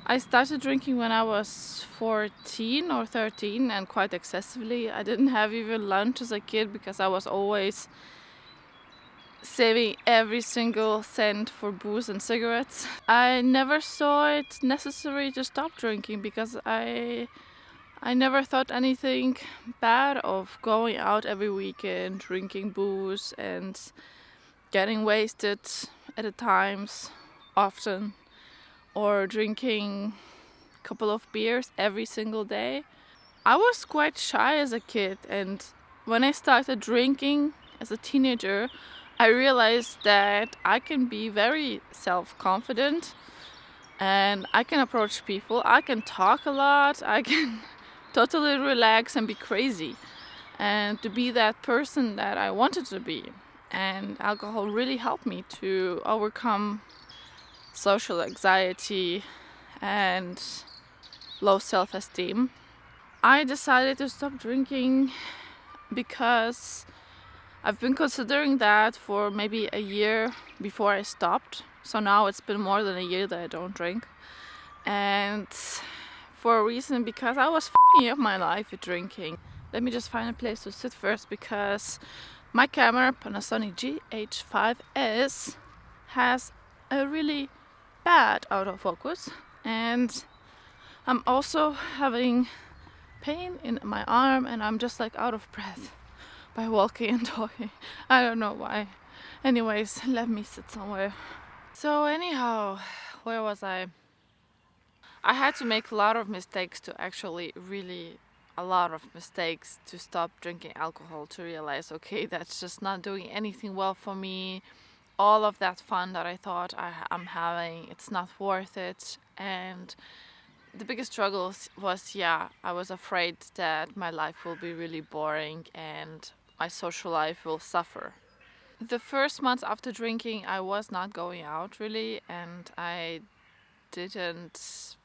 I started drinking when I was 14 or 13 and quite excessively. I didn't have even lunch as a kid because I was always saving every single cent for booze and cigarettes. I never saw it necessary to stop drinking because I never thought anything bad of going out every weekend, drinking booze and getting wasted at the times often, or drinking a couple of beers every single day. I was quite shy as a kid, and when I started drinking as a teenager, I realized that I can be very self-confident and I can approach people. I can talk a lot. I can totally relax and be crazy and to be that person that I wanted to be. And alcohol really helped me to overcome social anxiety and low self-esteem. I decided to stop drinking because I've been considering that for maybe a year before I stopped. So now it's been more than a year that I don't drink. And for a reason, because I was f***ing up my life with drinking. Let me just find a place to sit first because my camera, Panasonic GH5S, has a really bad autofocus, and I'm also having pain in my arm and I'm just like out of breath by walking and talking. I don't know why. Anyways, let me sit somewhere. So anyhow, where was I? I had to make a lot of mistakes to actually really a lot of mistakes to stop drinking alcohol, to realize, okay, that's just not doing anything well for me. All of that fun that I thought I'm having, it's not worth it. And the biggest struggle was, yeah, I was afraid that my life will be really boring and my social life will suffer. The first months after drinking, I was not going out really, and I didn't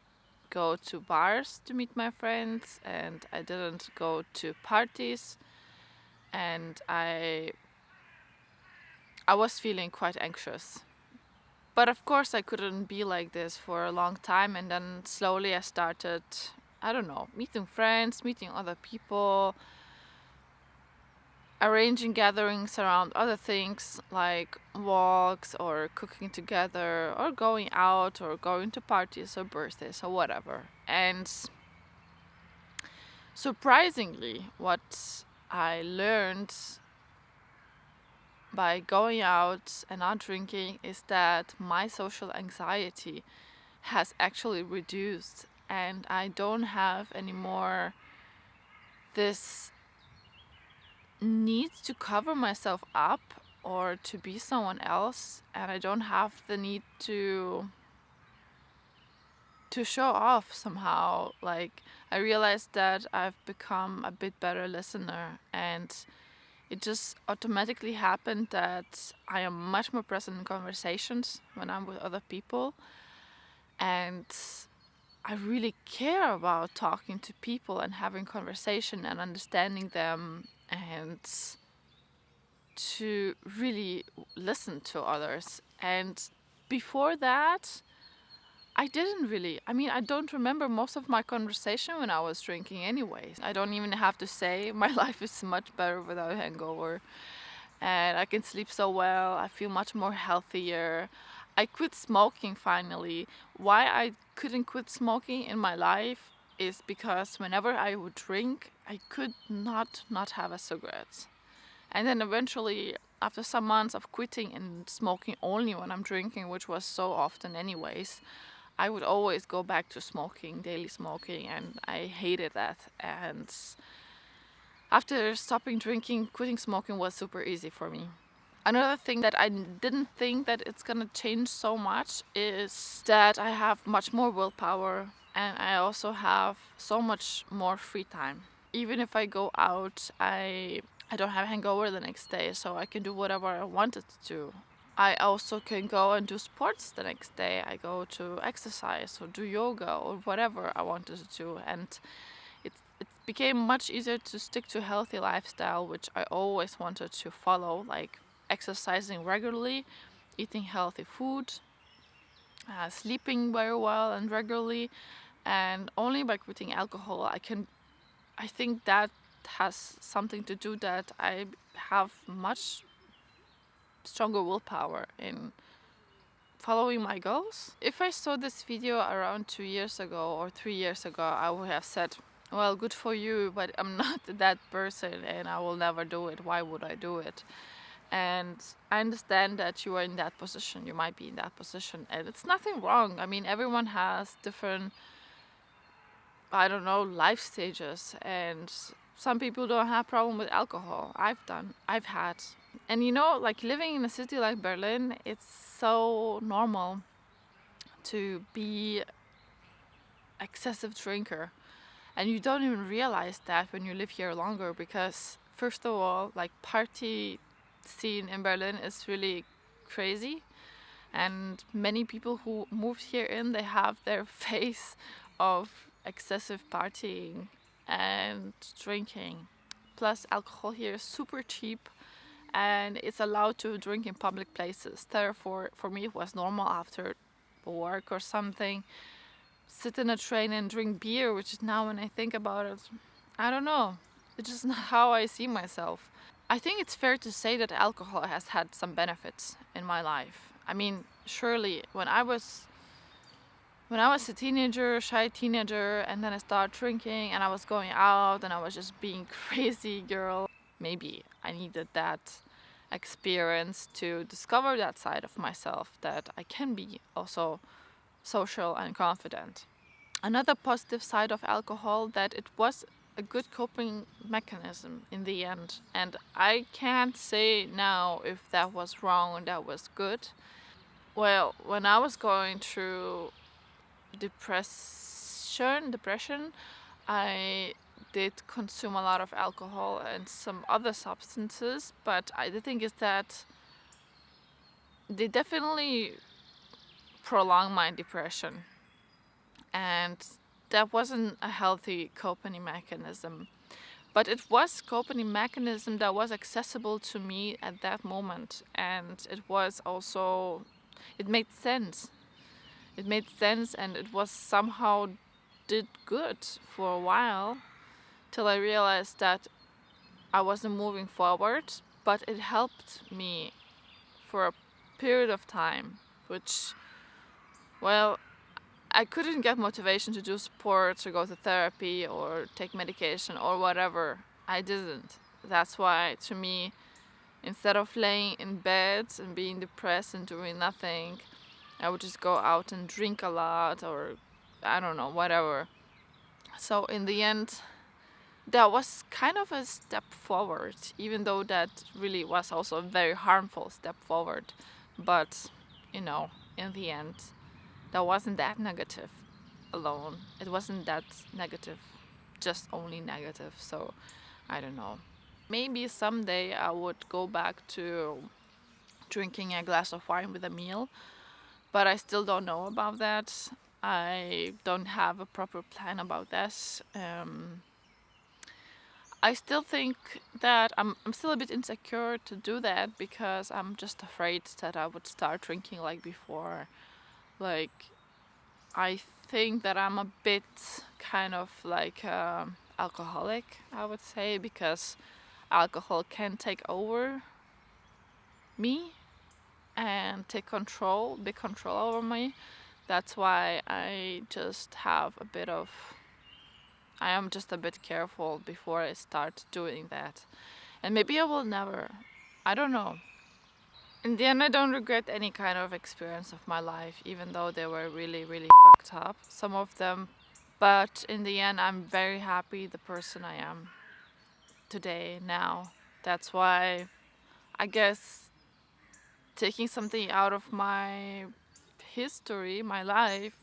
go to bars to meet my friends, and I didn't go to parties, and I was feeling quite anxious. But of course, I couldn't be like this for a long time, and then slowly I started, I don't know, meeting friends, meeting other people, arranging gatherings around other things like walks or cooking together or going out or going to parties or birthdays or whatever. And surprisingly, what I learned by going out and not drinking is that my social anxiety has actually reduced, and I don't have anymore this need to cover myself up or to be someone else, and I don't have the need to show off somehow. Like, I realized that I've become a bit better listener, and it just automatically happened that I am much more present in conversations when I'm with other people, and I really care about talking to people and having conversation and understanding them, and to really listen to others. And before that, I didn't really. I mean, I don't remember most of my conversation when I was drinking, anyways. I don't even have to say my life is much better without hangover, and I can sleep so well. I feel much more healthier. I quit smoking finally. Why I couldn't quit smoking in my life is because whenever I would drink, I could not have a cigarette. And then eventually, after some months of quitting and smoking only when I'm drinking, which was so often anyways, I would always go back to smoking, daily smoking, and I hated that. And after stopping drinking, quitting smoking was super easy for me. Another thing that I didn't think that it's gonna change so much is that I have much more willpower and I also have so much more free time. Even if I go out, I don't have hangover the next day, so I can do whatever I wanted to. I also can go and do sports the next day. I go to exercise or do yoga or whatever I wanted to do, and it became much easier to stick to a healthy lifestyle, which I always wanted to follow, like exercising regularly, eating healthy food, sleeping very well and regularly, and only by quitting alcohol I think that has something to do that I have much stronger willpower in following my goals. If I saw this video around 2 years ago or 3 years ago, I would have said, well, good for you, but I'm not that person and I will never do it. Why would I do it? And I understand that you are in that position. You might be in that position, and it's nothing wrong. I mean, everyone has different, I don't know, life stages, and some people don't have problem with alcohol. I've had. And like living in a city like Berlin, it's so normal to be excessive drinker. And you don't even realize that when you live here longer, because first of all, like party scene in Berlin is really crazy, and many people who moved here in, they have their face of excessive partying and drinking. Plus alcohol here is super cheap and it's allowed to drink in public places. Therefore, for me, it was normal after work or something, sit in a train and drink beer, which is now when I think about it, I don't know. It's just not how I see myself. I think it's fair to say that alcohol has had some benefits in my life. I mean, surely when I was a teenager, shy teenager, and then I started drinking and I was going out and I was just being crazy girl, maybe I needed that experience to discover that side of myself, that I can be also social and confident. Another positive side of alcohol, that it was a good coping mechanism in the end. And I can't say now if that was wrong or that was good. Well, when I was going through depression, I did consume a lot of alcohol and some other substances, but the thing is that they definitely prolonged my depression, and that wasn't a healthy coping mechanism. But it was coping mechanism that was accessible to me at that moment, and it was also, it made sense. It made sense, and it was somehow did good for a while, till I realized that I wasn't moving forward, but it helped me for a period of time, which, well, I couldn't get motivation to do sports or go to therapy or take medication or whatever. I didn't. That's why, to me, instead of laying in bed and being depressed and doing nothing, I would just go out and drink a lot, or I don't know, whatever. So in the end, that was kind of a step forward, even though that really was also a very harmful step forward. But, in the end, that wasn't that negative alone. It wasn't that negative, just only negative. So, I don't know. Maybe someday I would go back to drinking a glass of wine with a meal, but I still don't know about that. I don't have a proper plan about this. I still think that I'm still a bit insecure to do that, because I'm just afraid that I would start drinking like before. Like, I think that I'm a bit kind of like alcoholic, I would say, because alcohol can take over me and big control over me. That's why I am just a bit careful before I start doing that. And maybe I will never. I don't know. In the end, I don't regret any kind of experience of my life, even though they were really, really fucked up, some of them. But in the end, I'm very happy the person I am today, now. That's why I guess taking something out of my history, my life,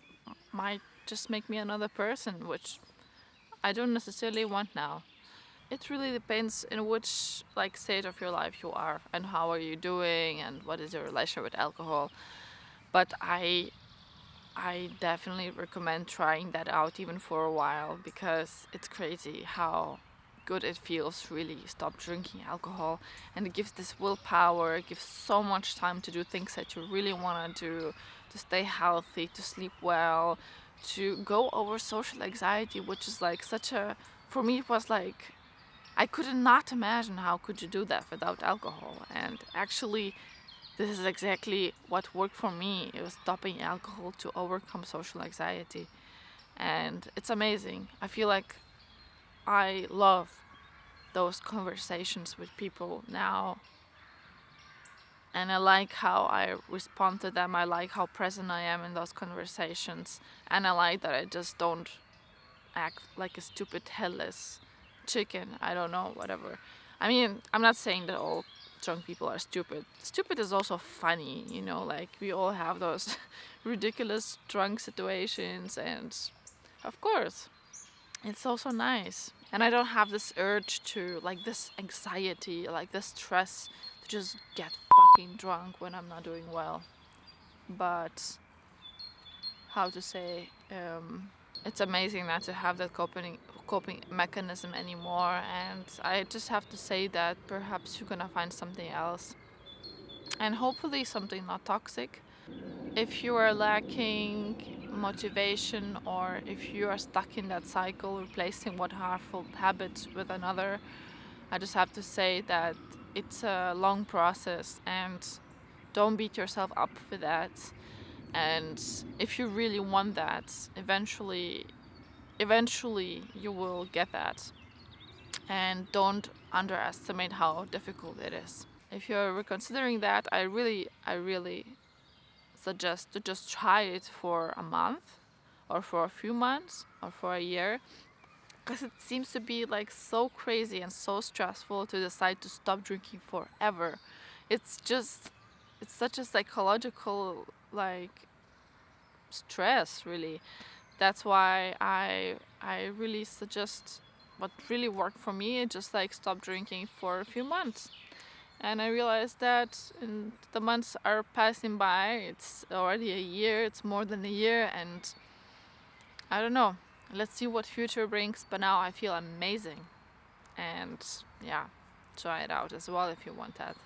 might just make me another person, which I don't necessarily want now. It really depends in which stage of your life you are and how are you doing and what is your relation with alcohol. But I definitely recommend trying that out even for a while, because it's crazy how good it feels really stop drinking alcohol, and it gives this willpower, it gives so much time to do things that you really want to do, to stay healthy, to sleep well, to go over social anxiety, which is like such a, for me it was like, I could not imagine how could you do that without alcohol. And actually this is exactly what worked for me. It was stopping alcohol to overcome social anxiety, and it's amazing. I feel like I love those conversations with people now, and I like how I respond to them. I like how present I am in those conversations, and I like that I just don't act like a stupid headless chicken. I don't know, whatever. I mean, I'm not saying that all drunk people are stupid. Stupid is also funny, you know, like we all have those ridiculous drunk situations, and of course, it's also nice. And I don't have this urge to, like, this anxiety, like this stress to just get fucking drunk when I'm not doing well. But how to say, it's amazing not to have that coping mechanism anymore, and I just have to say that perhaps you're gonna find something else, and hopefully something not toxic. If you are lacking motivation, or if you are stuck in that cycle replacing one harmful habit with another, I just have to say that it's a long process, and don't beat yourself up for that. And if you really want that, eventually you will get that. And don't underestimate how difficult it is. If you're reconsidering that, I really suggest to just try it for a month, or for a few months, or for a year, because it seems to be like so crazy and so stressful to decide to stop drinking forever. It's such a psychological, like, stress, really. That's why I really suggest what really worked for me, just like stop drinking for a few months. And I realized that the months are passing by. It's already a year. It's more than a year, and I don't know. Let's see what future brings. But now I feel amazing, and yeah, try it out as well if you want that.